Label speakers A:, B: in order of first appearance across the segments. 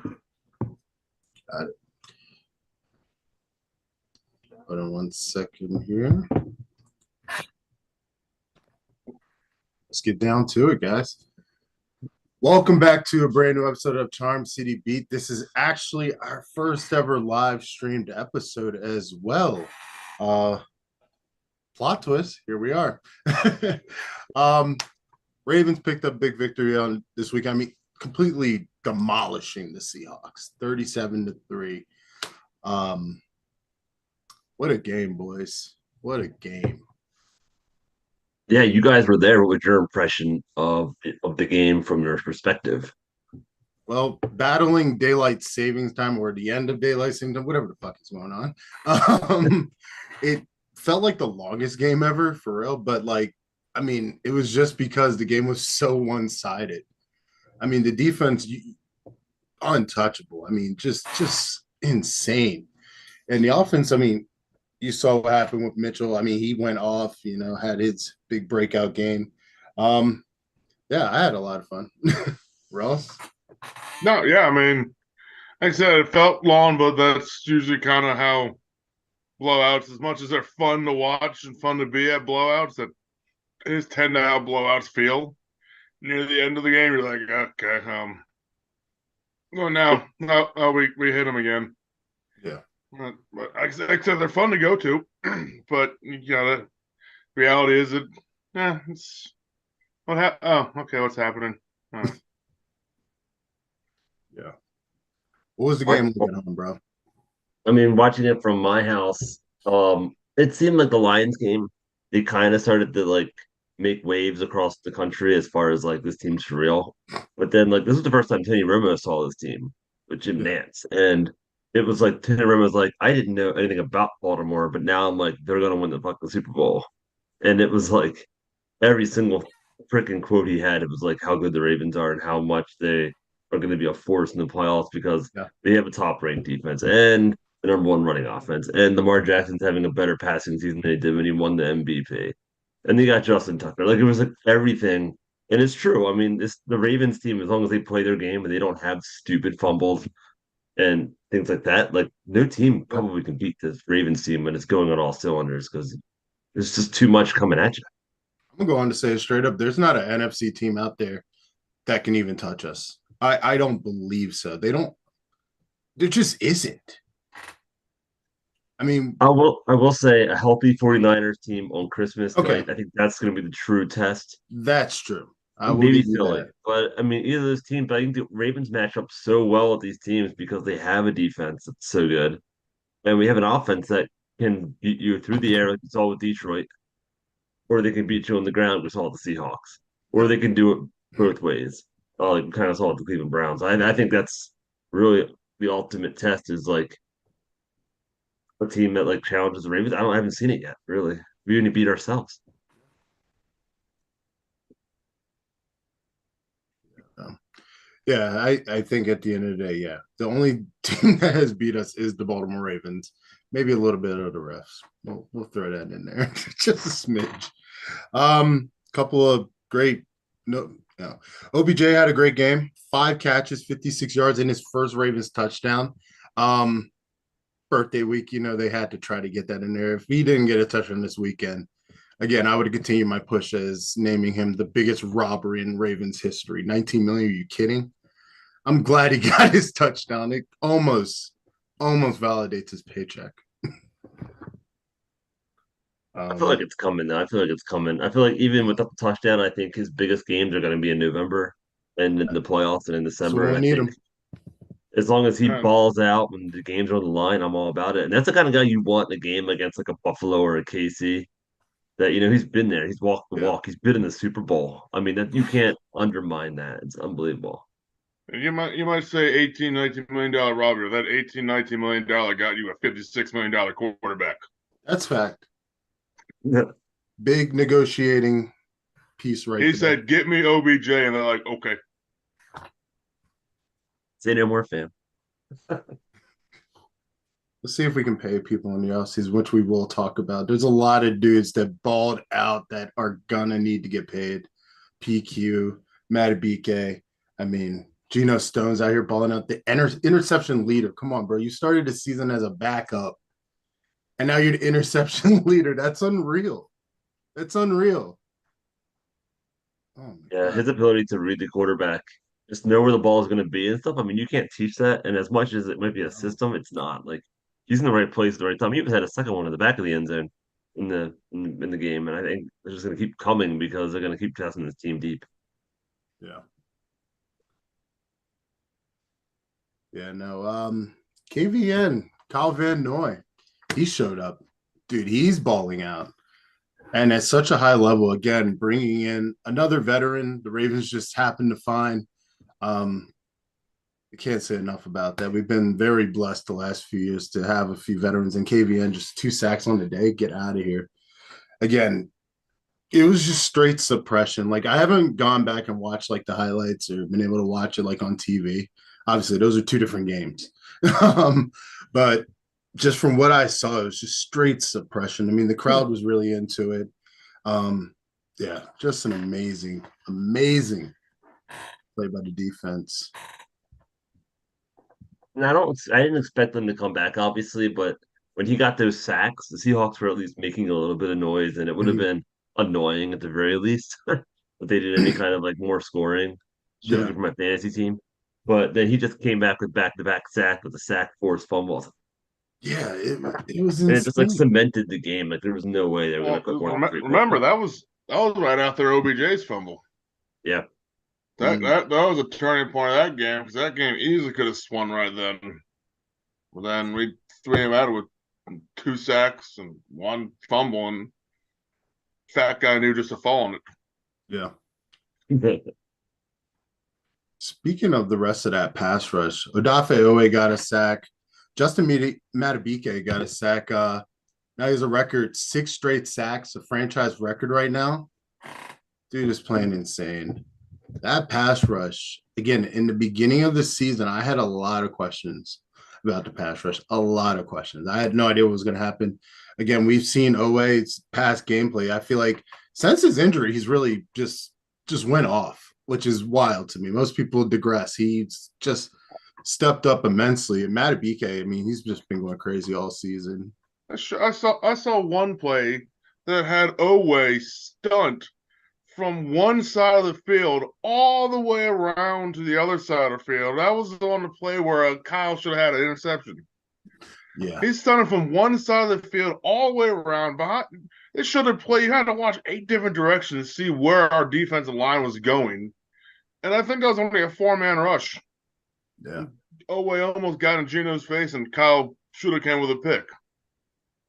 A: Got it. Hold on 1 second here. Let's get down to it, guys. Welcome back to a brand new episode of Charm City Beat. This is actually our first ever live streamed episode as well. Plot twist, here we are. Ravens picked up big victory on this week. I mean, completely demolishing the Seahawks, 37-3. What a game, boys. What a game.
B: Yeah, you guys were there. What was your impression of the game from your perspective?
A: Well, battling daylight savings time or the end of daylight savings time, whatever the fuck is going on. It felt like the longest game ever for real, but I mean, it was just because the game was so one-sided. I mean, the defense untouchable. I mean, just insane. And the offense, I mean, you saw what happened with Mitchell. I mean, he went off, had his big breakout game. Um, yeah, I had a lot of fun. Ross?
C: No, yeah, I mean, like I said, it felt long, but that's usually kind of how blowouts, as much as they're fun to watch and fun to be at blowouts, that is tend to how blowouts feel. Near the end of the game, you're like, okay, well, now, we hit them again.
A: Yeah.
C: But like I said, they're fun to go to, but the reality is that, it's okay, what's happening?
A: Yeah. What was the game like at home, bro?
B: I mean, watching it from my house, it seemed like the Lions game, they kind of started to make waves across the country as far as this team's for real. But then this is the first time Tony Romo saw this team with Jim
A: Yeah.
B: Nance. And it was like Tony Romo's like, I didn't know anything about Baltimore, but now I'm like, they're gonna win the fucking Super Bowl. And it was like every single freaking quote he had, it was like how good the Ravens are and how much they are going to be a force in the playoffs because
A: Yeah.
B: they have a top ranked defense and the number one running offense. And Lamar Jackson's having a better passing season than he did when he won the MVP. And they got Justin Tucker. Like it was like everything. And it's true. I mean, it's the Ravens team, as long as they play their game and they don't have stupid fumbles and things like that, like no team
A: Yeah.
B: probably can beat this Ravens team when it's going on all cylinders because there's just too much coming at you.
A: I'm gonna go on to say it straight up. There's not an NFC team out there that can even touch us. I don't believe so. They don't. There just isn't. I mean,
B: I will say a healthy 49ers team on Christmas
A: okay,
B: night. I think that's going to be the true test.
A: that's true. I will
B: Maybe
A: give you
B: Philly,
A: that.
B: but I mean either of those teams. But I think the Ravens match up so well with these teams because they have a defense that's so good, and we have an offense that can beat you through the air like we saw with Detroit, or they can beat you on the ground, we saw with the Seahawks, or
A: Yeah,
B: they can do it both ways. Like we kind of saw with the Cleveland Browns. I think that's really the ultimate test is like a team that challenges the Ravens. I haven't seen it yet, really. We only beat ourselves.
A: um, yeah. I think at the end of the day, yeah, the only team that has beat us is the Baltimore Ravens. Maybe a little bit of the refs. We'll throw that in there, just a smidge. Couple of great. No. OBJ had a great game. 5 catches, 56 yards in his first Ravens touchdown. Um, Birthday week, they had to try to get that in there. If he didn't get a touchdown this weekend, again, I would continue my push as naming him the biggest robbery in Ravens history. 19 million. Are you kidding? I'm glad he got his touchdown. It almost validates his paycheck.
B: I feel like
A: Um,
B: it's coming though. I feel like it's coming. I feel like even without the touchdown, I think his biggest games are going to be in November and in the playoffs and in
A: so
B: December.
A: when
B: And
A: we
B: I
A: need
B: think
A: him,
B: as long as he
C: Um,
B: balls out when the games are on the line, I'm all about it. And that's the kind of guy you want in a game against like a Buffalo or a KC. That he's been there. He's walked the
A: yeah.
B: walk. He's been in the Super Bowl. I mean, that you can't undermine that. It's unbelievable.
C: you might say 18, $19 million robbery. That 18, $19 million got you a $56 million quarterback.
A: That's fact. Big negotiating piece right
C: He
A: there.
C: said, "Get me OBJ," and they're like, "Okay."
B: Say no more, fam.
A: Let's see if we can pay people in the offseason, which we will talk about. There's a lot of dudes that balled out that are gonna need to get paid. PQ, Matabike. I mean, Geno Stone's out here balling out the interception leader. Come on, bro. You started the season as a backup, and now you're the interception leader. That's unreal. That's unreal. Oh my
B: Yeah,
A: god.
B: his ability to read the quarterback, just know where the ball is going to be and stuff. I mean, you can't teach that. And as much as it might be a
A: No.
B: system, it's not. Like he's in the right place at the right time. He even had a second one in the back of the end zone in the game, and I think they're just going to keep coming because they're going to keep testing this team deep.
A: Yeah. Yeah. No. KVN Kyle Van Noy, he showed up, dude. He's balling out, and at such a high level. Again, bringing in another veteran. The Ravens just happened to find. Um, I can't say enough about that. We've been very blessed the last few years to have a few veterans in KVN, just 2 sacks on the day. Get out of here. Again, it was just straight suppression. Like I haven't gone back and watched like the highlights or been able to watch it like on TV. Obviously, those are two different games. But just from what I saw, it was just straight suppression. I mean, the crowd was really into it. Um, yeah, just an amazing, amazing play by the defense.
B: And I didn't expect them to come back, obviously, but when he got those sacks, the Seahawks were at least making a little bit of noise, and it would have
A: Mhm.
B: been annoying at the very least if they did any kind of like more scoring,
A: Yeah,
B: specifically for my fantasy team. But then he just came back with back-to-back sack with a sack, forced fumbles,
A: yeah, it was
B: and it just like
A: insane.
B: cemented the game. Like there was no way they were going
C: Well,
B: to put more than 3 points
C: remember
B: up.
C: that was right after OBJ's fumble.
B: Yeah,
C: That
A: Mm,
C: that that was a turning point of that game because that game easily could have swung right then. But then we threw him out with 2 sacks and 1 fumble, and fat guy knew just to fall on it.
A: yeah. Speaking of the rest of that pass rush, Odafe Owe got a sack. Justin Matabike got a sack. Now he's a record 6 straight sacks, a franchise record right now. Dude is playing insane. That pass rush, again, in the beginning of the season, I had a lot of questions about the pass rush. A lot of questions. I had no idea what was going to happen. Again, we've seen Owe's past gameplay. I feel like since his injury, he's really just went off, which is wild to me. Most people digress. He's just stepped up immensely. And Matabike, I mean, he's just been going crazy all season.
C: I saw one play that had Owe stunt from one side of the field all the way around to the other side of the field. That was on the play where Kyle should have had an interception.
A: Yeah.
C: He's stunning from one side of the field all the way around. Behind, they should have played. You had to watch 8 different directions to see where our defensive line was going. And I think that was only a 4-man rush.
A: Yeah.
C: Owe almost got in Gino's face, and Kyle should have came with a pick.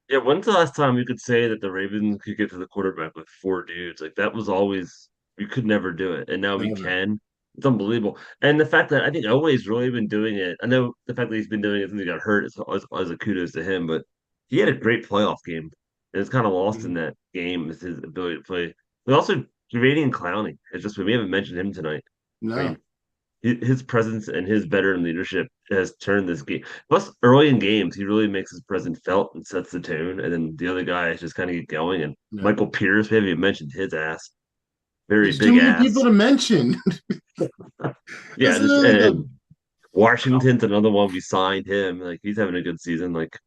B: yeah. When's the last time you could say that the Ravens could get to the quarterback with 4 dudes? Like that was always we could never do it, and now we
A: Never.
B: can. It's unbelievable. And the fact that I think Elway's really been doing it. I know the fact that he's been doing it since he got hurt is a kudos to him, but he had a great playoff game. And it's kind of lost in
A: Mhm.
B: that game is his ability to play. But also Javanian Clowney. It's just we haven't mentioned him tonight. I
A: No.
B: mean, his presence and his veteran leadership has turned this game. Plus, early in games, he really makes his presence felt and sets the tone. And then the other guys just kind of get going. And
A: Yeah.
B: Michael Pierce, we haven't even mentioned his ass. Very
A: There's too
B: big
A: many people
B: ass.
A: to mention.
B: Yeah,
A: This
B: just
A: is
B: and Washington's another one. We signed him. Like he's having a good season. Like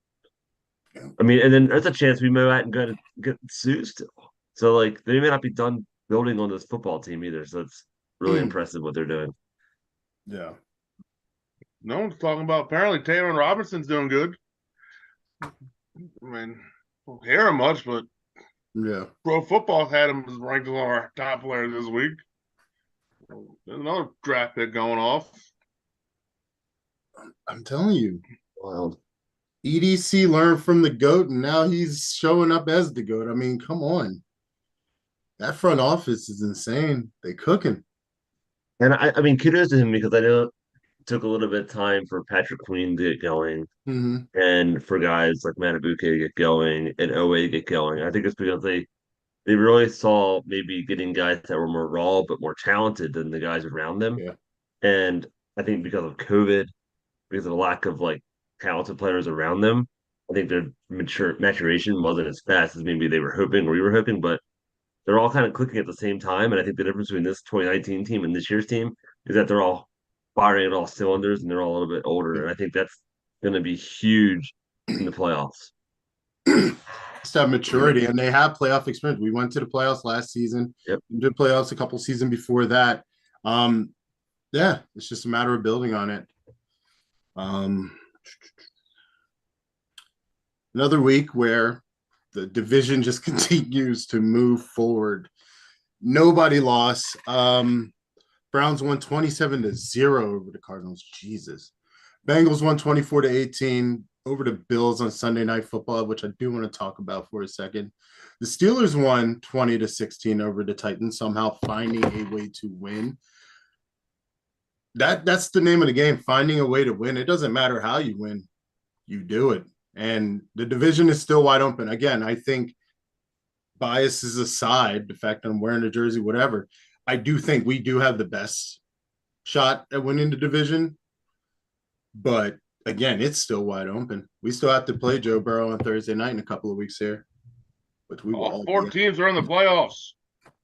B: I mean, and then there's a chance we may out and get Sue still. So like they may not be done building on this football team either. So it's really impressive what they're doing.
A: yeah.
C: No one's talking about. Apparently, Taylor Robinson's doing good. I mean, don't hear him much, but
A: Yeah.
C: Pro Football had him as ranked as one of our top players this week. There's another draft pick going off.
A: I'm telling you,
B: Wild.
A: EDC learned from the GOAT, and now he's showing up as the GOAT. I mean, come on. That front office is insane. They cooking.
B: And I mean, kudos to him because I know it took a little bit of time for Patrick Queen to get going
A: Mm-hmm.
B: and for guys like Matabuke to get going and Owe to get going. I think it's because they really saw maybe getting guys that were more raw but more talented than the guys around them.
A: Yeah.
B: And I think because of COVID, because of the lack of like talented players around them, I think their maturation wasn't as fast as maybe they were hoping or we were hoping, but they're all kind of clicking at the same time. And I think the difference between this 2019 team and this year's team is that they're all firing at all cylinders, and they're all a little bit older. And I think that's going to be huge in the playoffs.
A: Just have maturity, and they have playoff experience. We went to the playoffs last season.
B: Yep.
A: We did playoffs a couple seasons before that. Yeah, it's just a matter of building on it. Another week where the division just continues to move forward. Nobody lost. Browns won 27-0 over the Cardinals. Jesus. Bengals won 24-18 over the Bills on Sunday Night Football, which I do want to talk about for a second. The Steelers won 20-16 over the Titans, somehow finding a way to win. That's the name of the game, finding a way to win. It doesn't matter how you win, you do it. And the division is still wide open. Again, I think biases aside, the fact that I'm wearing a jersey, whatever, I do think we do have the best shot at winning the division. But again, it's still wide open. We still have to play Joe Burrow on Thursday night in a couple of weeks here. Which we will
C: all 4 teams are in the playoffs.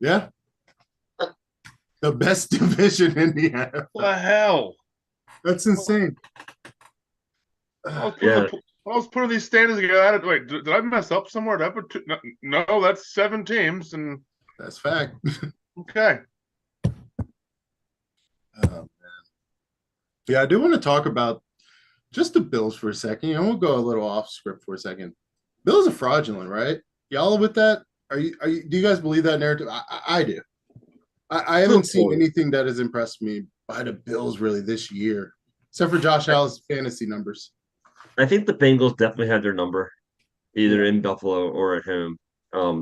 A: Yeah. The best division in the NFL.
C: What the hell?
A: That's insane.
C: I was putting these standings together. Wait, did I mess up somewhere? Did I put no, that's 7 teams, and
A: that's fact.
C: Okay.
A: Oh, man. Yeah, I do want to talk about just the Bills for a second. We'll go a little off script for a second. Bills are fraudulent, right? Y'all with that? Are you? Do you guys believe that narrative? I do. I haven't seen anything that has impressed me by the Bills really this year, except for Josh Allen's fantasy numbers.
B: I think the Bengals definitely had their number, either in Buffalo or at home.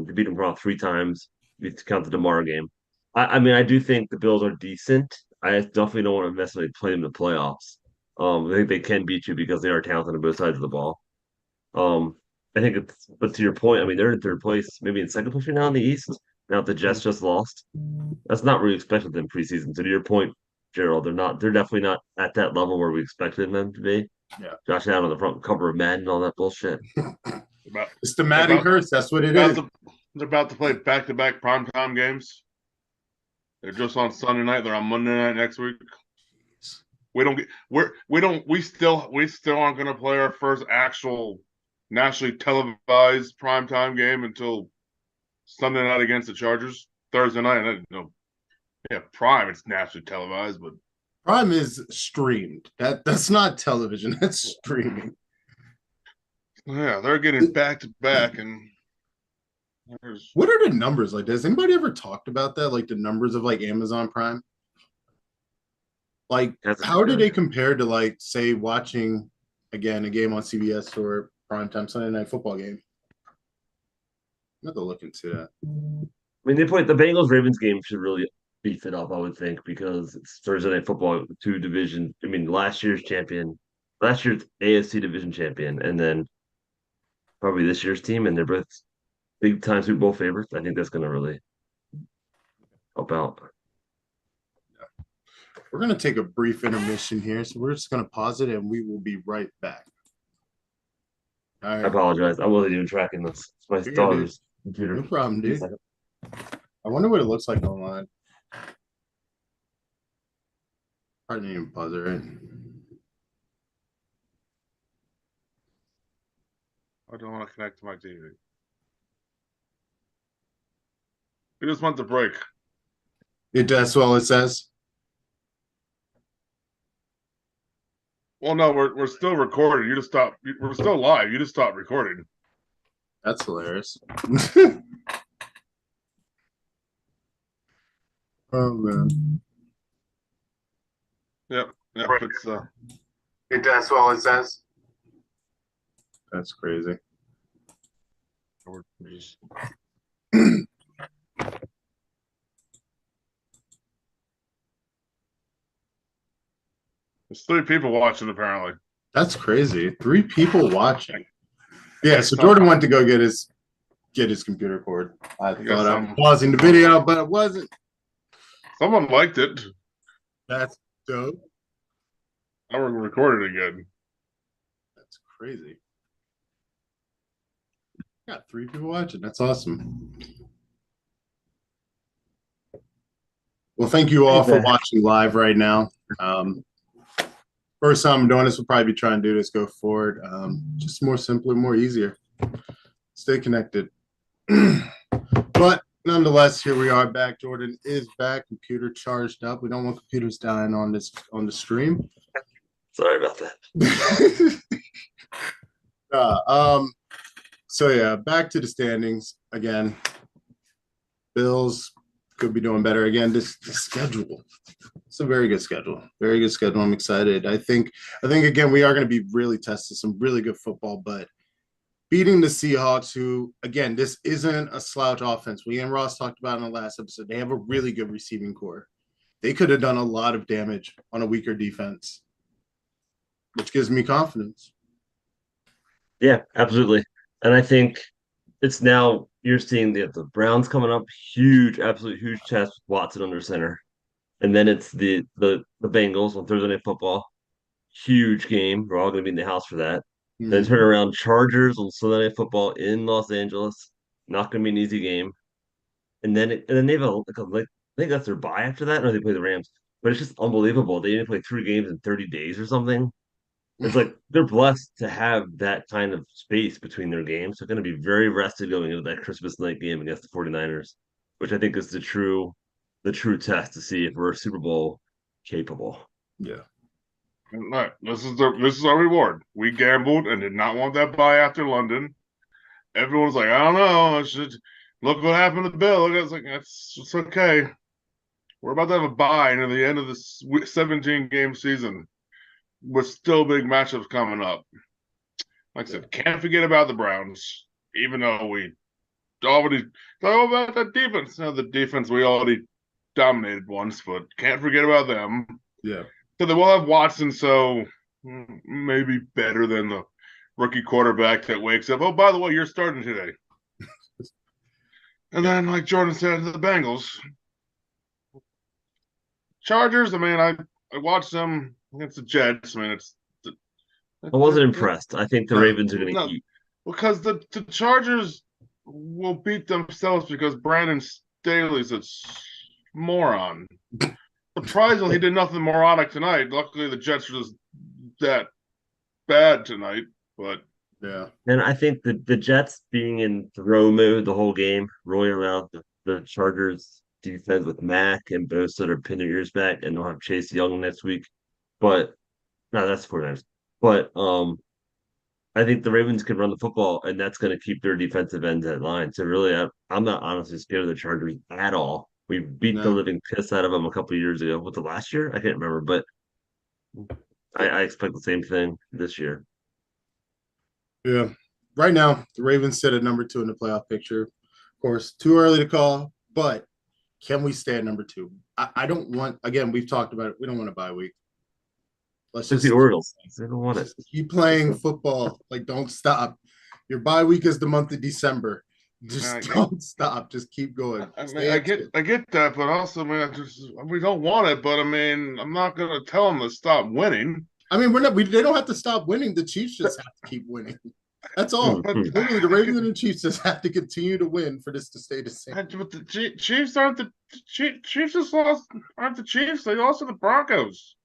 B: They beat them around 3 times. If you count the DeMar game. I mean, I do think the Bills are decent. I definitely don't want to necessarily play them in the playoffs. I think they can beat you because they are talented on both sides of the ball. I think it's, but to your point, I mean, they're in 3rd place, maybe in 2nd place right now in the East. Now the Jets just lost. That's not really expected them preseason. So to your point, Gerald, they're definitely not at that level where we expected them to be.
A: Yeah.
B: Josh Allen on the front cover of Madden and all that bullshit.
A: It's the Madden curse. That's what it is.
C: They're about to play back-to-back primetime games. They're just on Sunday night. They're on Monday night next week. We still aren't going to play our first actual nationally televised primetime game until Sunday night against the Chargers. Thursday night, Prime. It's nationally televised, but
A: Prime is streamed. That's not television. That's streaming.
C: Yeah, they're getting back-to-back, and
A: what are the numbers like? Has anybody ever talked about that? Like the numbers of like Amazon Prime? Like, how do they compare to like, say, watching again a game on CBS or primetime Sunday Night Football game? I'm going to look into that.
B: I mean, the Bengals Ravens game should really beef it up, I would think, because it's Thursday Night Football, 2 division. I mean, last year's AFC division champion, and then probably this year's team, and they're both big time Super Bowl favorites. I think that's going to really help out.
A: Yeah. We're going to take a brief intermission here, so we're just going to pause it, and we will be right back.
B: All right. I apologize. I wasn't even tracking this. It's my daughter's computer.
A: No problem, dude. I wonder what it looks like online. I didn't even pause it, right?
C: I don't want to connect to my TV. We just want the break.
A: That's all it says.
C: Well, no, we're still recording. You just stopped. We're still live. You just stopped recording.
A: That's hilarious. Oh man.
C: Yep. It's
A: that's all it says. That's crazy.
C: There's 3 people watching, apparently.
A: That's crazy. 3 people watching. Yeah, so Jordan went to go get his computer cord. I thought I was pausing the video, but it wasn't.
C: Someone liked it.
A: That's dope.
C: I recorded again.
A: That's crazy. Got 3 people watching. That's awesome. Well, thank you all for watching live right now. First time I'm doing this, we'll probably be trying to do this go forward. Just more simpler, more easier. Stay connected. But nonetheless, here we are back. Jordan is back. Computer charged up. We don't want computers dying on the stream.
B: Sorry about that.
A: So yeah, back to the standings again. Bills could be doing better again. This schedule. It's a very good schedule. Very good schedule. I'm excited. I think again we are going to be really tested. Some really good football, but beating the Seahawks, who again, this isn't a slouch offense. We and Ross talked about in the last episode. They have a really good receiving core. They could have done a lot of damage on a weaker defense, which gives me confidence.
B: Yeah, absolutely. And I think it's now you're seeing the Browns coming up, huge, absolute huge test with Watson under center. And then it's the Bengals on Thursday Night Football. Huge game. We're all gonna be in the house for that. Then turn around Chargers on Sunday Night Football in Los Angeles. Not gonna be an easy game. And then they have I think that's their bye after that, or they play the Rams. But it's just unbelievable. They didn't play 3 games in 30 days or something. It's like they're blessed to have that kind of space between their games. They're going to be very rested going into that Christmas night game against the 49ers, which I think is the true test to see if we're Super Bowl capable.
A: Yeah.
C: Look, this is our reward. We gambled and did not want that bye after London. Everyone's like, I don't know. I should look what happened to Bill. I was like, it's okay. We're about to have a bye near the end of this 17-game season with still big matchups coming up. Like I said, can't forget about the Browns, even though we already talk about that defense. Now the defense we already dominated once, but can't forget about them.
A: Yeah.
C: So they will have Watson, so maybe better than the rookie quarterback that wakes up. Oh, by the way, you're starting today. And then, like Jordan said, the Bengals. Chargers, I mean, I watched them against the Jets. I mean,
B: I wasn't impressed. I think the Ravens are going to eat.
C: Because the Chargers will beat themselves because Brandon Staley's a moron. Surprisingly, he did nothing moronic tonight. Luckily, the Jets were just that bad tonight. But
A: yeah,
B: and I think the Jets being in throw mode the whole game, rolling around the Chargers defense with Mack and Bosa are pin their ears back, and they'll have Chase Young next week. But no, that's 49ers. But I think the Ravens can run the football, and that's going to keep their defensive ends at line. So really, I'm not honestly scared of the Chargers at all. We beat the living piss out of them a couple of years ago. What, the last year? I can't remember, but I expect the same thing this year.
A: Yeah. Right now, the Ravens sit at number 2 in the playoff picture. Of course, too early to call, but can we stay at number 2? I don't want, again, we've talked about it. We don't want a bye week. Let's just
B: the Orioles. They don't want it.
A: Keep playing football. Like, don't stop. Your bye week is the month of December. Just don't stop. Just keep going.
C: I mean, I get that, but also, man, we don't want it. But I mean, I'm not gonna tell them to stop winning.
A: I mean, they don't have to stop winning. The Chiefs just have to keep winning. That's all. But literally, the Ravens and the Chiefs just have to continue to win for this to stay the same.
C: But the Chiefs aren't the Chiefs just lost. Aren't the Chiefs? They lost to the Broncos.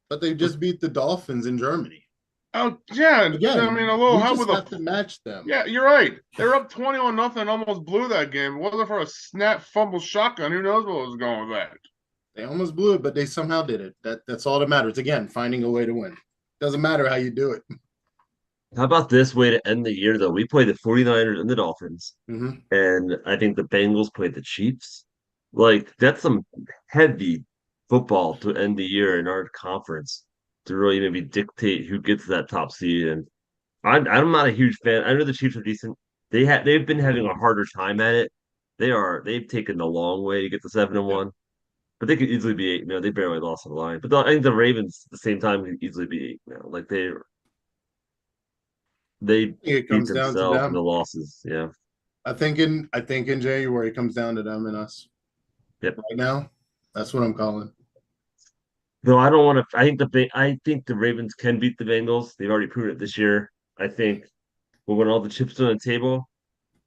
A: But they just beat the Dolphins in Germany.
C: Oh yeah, again, I mean,
A: we just have to match them.
C: Yeah, you're right. They're up 21-0, almost blew that game. It wasn't for a snap fumble shotgun. Who knows what was going with that?
A: They almost blew it, but they somehow did it. That's all that matters. Again, finding a way to win. Doesn't matter how you do it.
B: How about this way to end the year, though? We play the 49ers and the Dolphins, and I think the Bengals play the Chiefs. Like, that's some heavy football to end the year in our conference to really maybe dictate who gets that top seed. And I'm not a huge fan. I know the Chiefs are decent. They've been having a harder time at it. They've taken the long way to get to 7-1, but they could easily be 8. They barely lost on the line. But I think the Ravens at the same time could easily be 8 now. Like they beat themselves in the losses. Yeah.
A: I think in January it comes down to them and us.
B: Yep.
A: Right now, that's what I'm calling.
B: Though I don't want to. I think the Ravens can beat the Bengals. They've already proven it this year. I think when all the chips are on the table,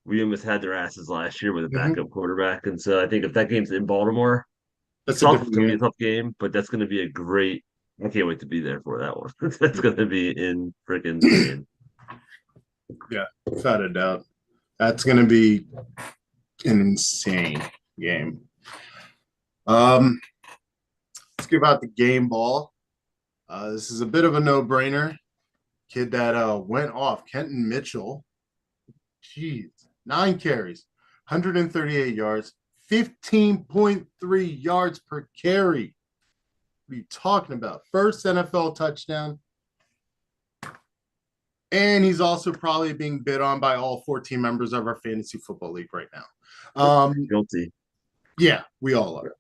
B: we almost had their asses last year with a backup quarterback, and so I think if that game's in Baltimore, it's going to be a tough game, but that's going to be a great I can't wait to be there for that one. That's going to be in freaking insane.
A: Yeah, without a doubt. That's going to be an insane game. Let's give out the game ball. This is a bit of a no-brainer. Kid that went off, Kenton Mitchell. Jeez, 9 carries, 138 yards, 15.3 yards per carry. What are you talking about? First NFL touchdown. And he's also probably being bid on by all 14 members of our fantasy football league right now.
B: Guilty.
A: Yeah, we all are.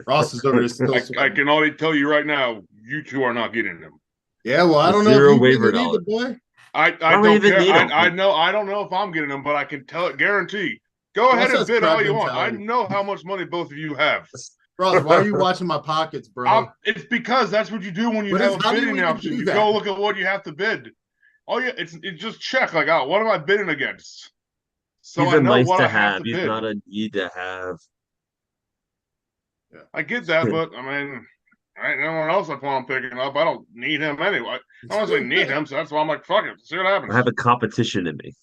A: Ross is over there still.
C: I can already tell you right now, you two are not getting him.
A: Yeah, well, I don't know
B: Zero
A: if you
B: waiver
A: get it either,
B: dollars.
A: boy.
C: I
B: don't
C: don't
B: even
C: care.
B: need him.
C: I know. I don't know if I'm getting them, but I can guarantee. Go
A: Ross
C: ahead and
A: has
C: bid
A: crab
C: all you want. I
A: mentality.
C: know how much money both of you have.
A: Ross, why are you watching my pockets, bro?
C: It's because that's what you do when you
A: But
C: have
A: it's-
C: a
A: how do you
C: bidding
A: even
C: option.
A: do
C: You
A: that?
C: go look at what you have to bid. It's just check like, oh, what am I bidding against? So
B: He's
C: I
B: a
C: know
B: nice
C: what
B: to
C: I have
B: have.
C: to
B: He's
C: bid.
B: not a need to have.
C: I get that, but I mean, no one else I plan on picking up. I don't need him anyway. I don't necessarily need him, so that's why I'm like, fuck it, see what happens.
B: I have a competition in me.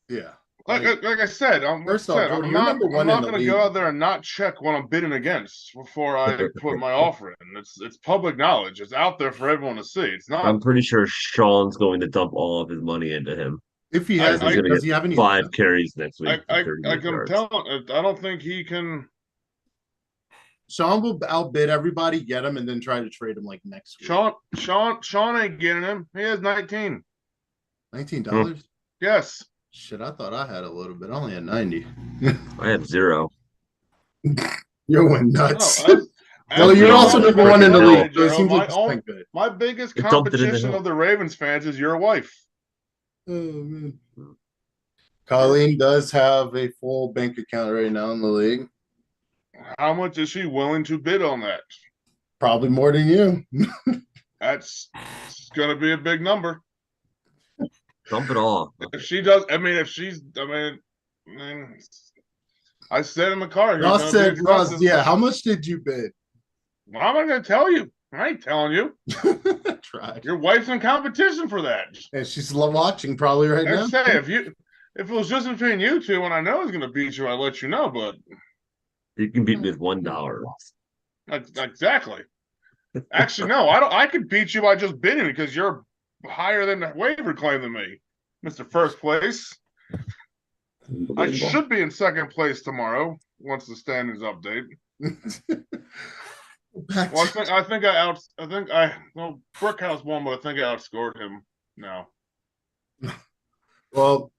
A: Yeah.
C: Like I said,
A: First off, Jordan, you're number one
C: I'm
A: in
C: not
A: the
C: going to
A: league.
C: go out there and not check what I'm bidding against before I put my offer in. It's public knowledge. It's out there for everyone to see. It's not.
B: I'm pretty sure Sean's going to dump all of his money into him.
A: If he has,
B: He's going to
A: does
B: get
A: he have any
B: 5
A: left?
B: carries next week.
C: I
B: 38
C: can
B: yards.
C: tell. I don't think he can.
A: Sean will outbid everybody, get him, and then try to trade him like next week.
C: Sean ain't getting him. He has 19.
A: $19?
C: Yes.
A: Shit, I thought I had a little bit. I only had 90.
B: I have 0.
A: You went nuts.
C: No,
A: well, you're also number one in the league. So it seems like
C: my,
A: it's playing good.
C: my biggest
B: It dumped it in the
C: competition
B: hill.
C: of the Ravens fans is your wife.
A: Oh, man. Colleen does have a full bank account right now in the league.
C: How much is she willing to bid on that?
A: Probably more than you.
C: That's going to be a big number.
B: Dump it all.
C: If she does, I mean, I said in the car.
A: Ross said, Ross, yeah, how much did you bid?
C: Well, how am I going to tell you? I ain't telling you.
A: Tried.
C: Your wife's in competition for that.
A: And she's watching probably right now.
C: I say, if it was just between you two and I know he's going to beat you, I'd let you know, but.
B: You can beat me with $1.
C: Exactly. Actually, no, I don't. I could beat you by just bidding because you're higher than the waiver claim than me, Mr. First Place. I should be in second place tomorrow once the standings update. Well, Brickhouse won, but I think I outscored him now.
A: Well,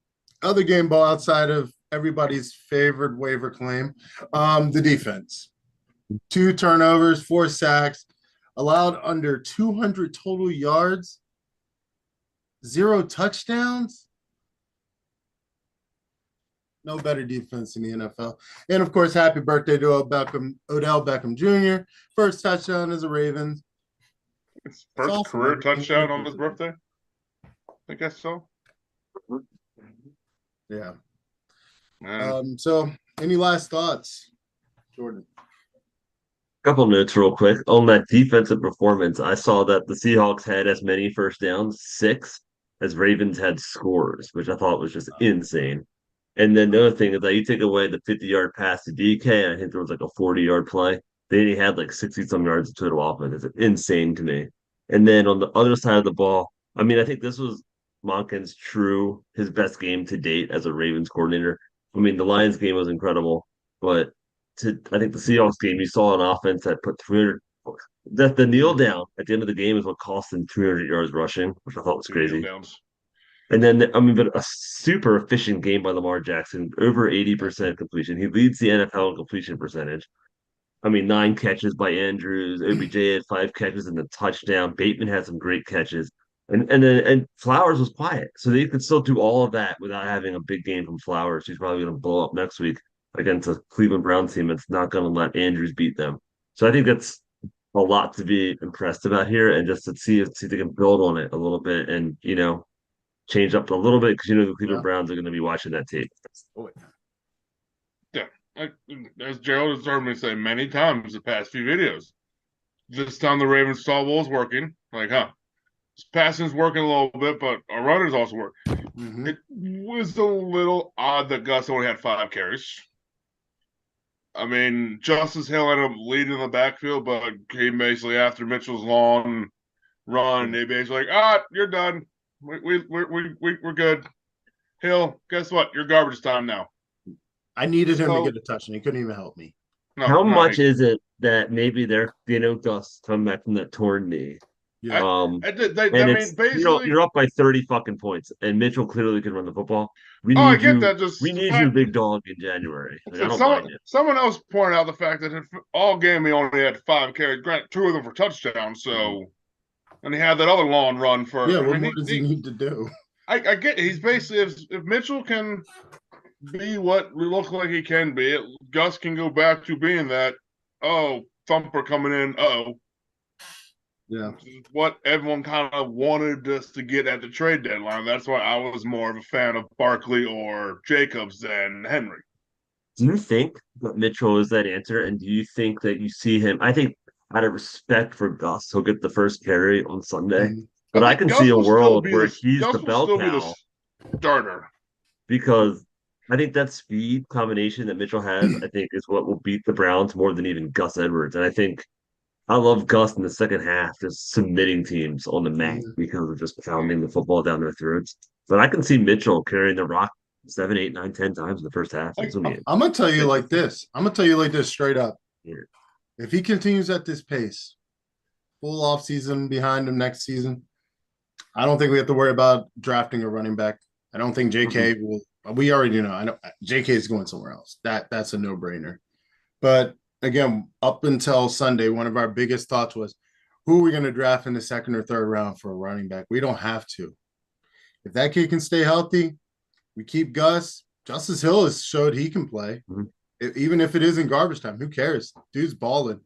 A: other game ball outside of everybody's favorite waiver claim, the defense. 2 turnovers, 4 sacks, allowed under 200 total yards, 0 touchdowns. No better defense in the NFL. And of course, happy birthday to Odell Beckham Jr. First touchdown as a Ravens.
C: It's first
A: awesome.
C: career touchdown on his birthday. I guess so.
A: Yeah.
C: Man.
A: So any last thoughts, Jordan?
B: Couple notes real quick on that defensive performance. I saw that the Seahawks had as many first downs, 6, as Ravens had scores, which I thought was just insane. And then the other thing is that you take away the 50-yard pass to DK, I think there was like a 40-yard play. They only had like 60-some yards of total offense. It's insane to me. And then on the other side of the ball, I mean, I think this was Monken's his best game to date as a Ravens coordinator. I mean, the Lions game was incredible, but I think the Seahawks game, you saw an offense that put 300. That the kneel down at the end of the game is what cost them 300 yards rushing, which I thought was crazy. And then, I mean, but a super efficient game by Lamar Jackson, over 80% completion. He leads the NFL in completion percentage. I mean, 9 catches by Andrews. OBJ had 5 catches and a touchdown. Bateman had some great catches. And Flowers was quiet. So they could still do all of that without having a big game from Flowers. He's probably going to blow up next week against a Cleveland Browns team that's not going to let Andrews beat them. So I think that's a lot to be impressed about here, and just to see if they can build on it a little bit and, change up a little bit, because the Cleveland Browns are going to be watching that tape.
C: Yeah. As Gerald has heard me say many times the past few videos, this time the Ravens saw what was working. Like, passing's working a little bit, but our runners also work.
A: Mhm.
C: It was a little odd that Gus only had 5 carries. I mean, Justice Hill ended up leading the backfield, but he basically, after Mitchell's long run, they basically like, you're done. We're good. Hill, guess what? You're garbage time now.
A: I needed him to
C: So
A: get a touch, and he couldn't even help me.
B: How much is it that maybe they're Gus come back from that torn knee?
A: Yeah.
B: And it's
C: basically,
B: you're up by 30 fucking points, and Mitchell clearly can run the football.
C: I get that.
B: We need you, big dog, in January. Like, I don't mind it.
C: Someone else pointed out the fact that all game he only had 5 carries. Grant 2 of them for touchdowns. So, and he had that other long run for.
A: Yeah. What more does he need to do?
C: I get it. He's basically if Mitchell can be what we look like he can be, Gus can go back to being that. Thumper coming in.
A: Yeah.
C: What everyone kind of wanted us to get at the trade deadline. That's why I was more of a fan of Barkley or Jacobs than Henry.
B: Do you think that Mitchell is that answer? And do you think that you see him? I think out of respect for Gus, he'll get the first carry on Sunday. But I can see a world where he's the bell cow
C: starter.
B: Because I think that speed combination that Mitchell has, I think, is what will beat the Browns more than even Gus Edwards. And I think I love Gus in the second half, just submitting teams on the mat because of just pounding the football down their throats. But I can see Mitchell carrying the rock 7, 8, 9, 10 times in the first half.
A: I'm gonna tell you like this. I'm gonna tell you like this straight up.
B: Yeah.
A: If he continues at this pace, full off season behind him next season, I don't think we have to worry about drafting a running back. I don't think JK will. We already know. I know JK is going somewhere else. That's a no brainer. But again, up until Sunday, one of our biggest thoughts was, who are we going to draft in the second or third round for a running back? We don't have to. If that kid can stay healthy, we keep Gus. Justice Hill has showed he can play. Even if it isn't garbage time, who cares? Dude's balling.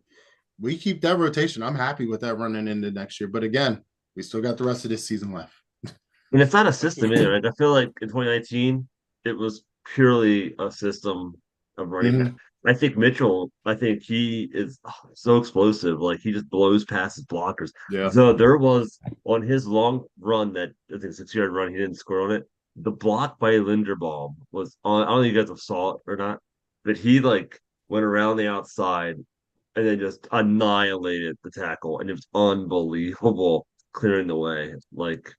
A: We keep that rotation. I'm happy with that running into next year. But again, we still got the rest of this season left.
B: And it's not a system either. Like, I feel like in 2019, it was purely a system of running back. I think Mitchell, he is so explosive. Like, he just blows past his blockers.
A: Yeah.
B: So there was on his long run, that I think 6-yard run, he didn't score on it. The block by Linderbaum was on. I don't know if you guys saw it or not, but he like went around the outside and then just annihilated the tackle, and it was unbelievable clearing the way. Like,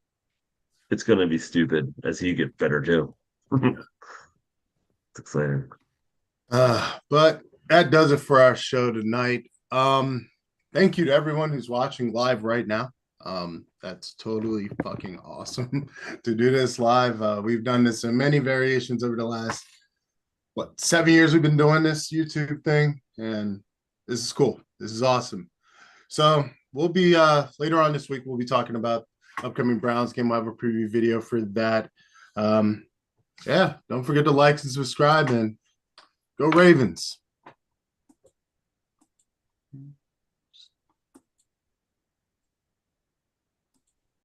B: it's gonna be stupid as he gets better too. It's exciting.
A: But that does it for our show tonight. Thank you to everyone who's watching live right now. That's totally fucking awesome to do this live. We've done this in many variations over the last 7 years we've been doing this YouTube thing, and this is cool. This is awesome. So we'll be later on this week, we'll be talking about upcoming Browns game. We'll have a preview video for that. Don't forget to like and subscribe, and go Ravens.